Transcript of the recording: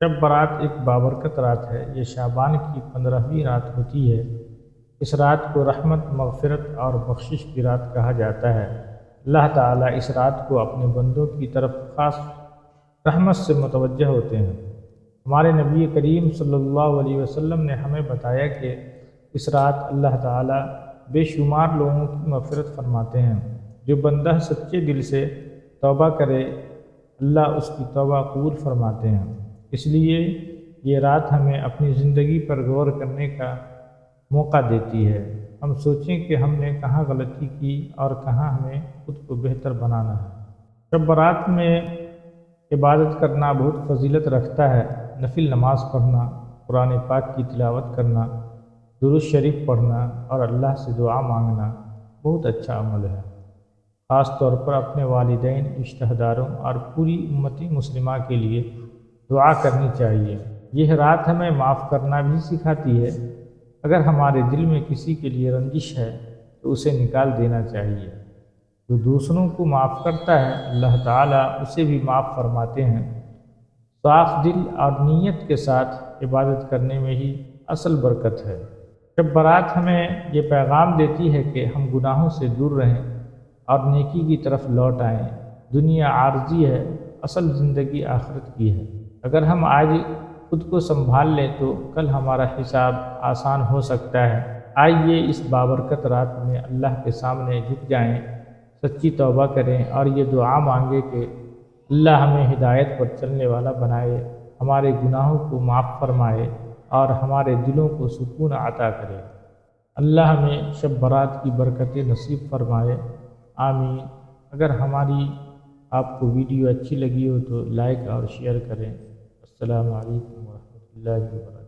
شب برات ایک بابرکت رات ہے۔ یہ شعبان کی 15ویں رات ہوتی ہے۔ اس رات کو رحمت، مغفرت اور بخشش کی رات کہا جاتا ہے۔ اللہ تعالیٰ اس رات کو اپنے بندوں کی طرف خاص رحمت سے متوجہ ہوتے ہیں۔ ہمارے نبی کریم صلی اللہ علیہ وسلم نے ہمیں بتایا کہ اس رات اللہ تعالیٰ بے شمار لوگوں کی مغفرت فرماتے ہیں۔ جو بندہ سچے دل سے توبہ کرے، اللہ اس کی توبہ قبول فرماتے ہیں۔ اس لیے یہ رات ہمیں اپنی زندگی پر غور کرنے کا موقع دیتی ہے۔ ہم سوچیں کہ ہم نے کہاں غلطی کی اور کہاں ہمیں خود کو بہتر بنانا ہے۔ شب برات میں عبادت کرنا بہت فضیلت رکھتا ہے۔ نفل نماز پڑھنا، قرآن پاک کی تلاوت کرنا، درود شریف پڑھنا اور اللہ سے دعا مانگنا بہت اچھا عمل ہے۔ خاص طور پر اپنے والدین، رشتہ داروں اور پوری امت مسلمہ کے لیے دعا کرنی چاہیے۔ یہ رات ہمیں معاف کرنا بھی سکھاتی ہے۔ اگر ہمارے دل میں کسی کے لیے رنجش ہے تو اسے نکال دینا چاہیے۔ جو دوسروں کو معاف کرتا ہے، اللہ تعالیٰ اسے بھی معاف فرماتے ہیں۔ صاف دل اور نیت کے ساتھ عبادت کرنے میں ہی اصل برکت ہے۔ شب برات ہمیں یہ پیغام دیتی ہے کہ ہم گناہوں سے دور رہیں اور نیکی کی طرف لوٹ آئیں۔ دنیا عارضی ہے، اصل زندگی آخرت کی ہے۔ اگر ہم آج خود کو سنبھال لیں تو کل ہمارا حساب آسان ہو سکتا ہے۔ آئیے اس بابرکت رات میں اللہ کے سامنے جھک جائیں، سچی توبہ کریں اور یہ دعا مانگیں کہ اللہ ہمیں ہدایت پر چلنے والا بنائے، ہمارے گناہوں کو معاف فرمائے اور ہمارے دلوں کو سکون عطا کرے۔ اللہ ہمیں شب برات کی برکتیں نصیب فرمائے، آمین۔ اگر ہماری آپ کو ویڈیو اچھی لگی ہو تو لائک اور شیئر کریں۔ السلام علیکم ورحمۃ اللہ وبرکاتہ۔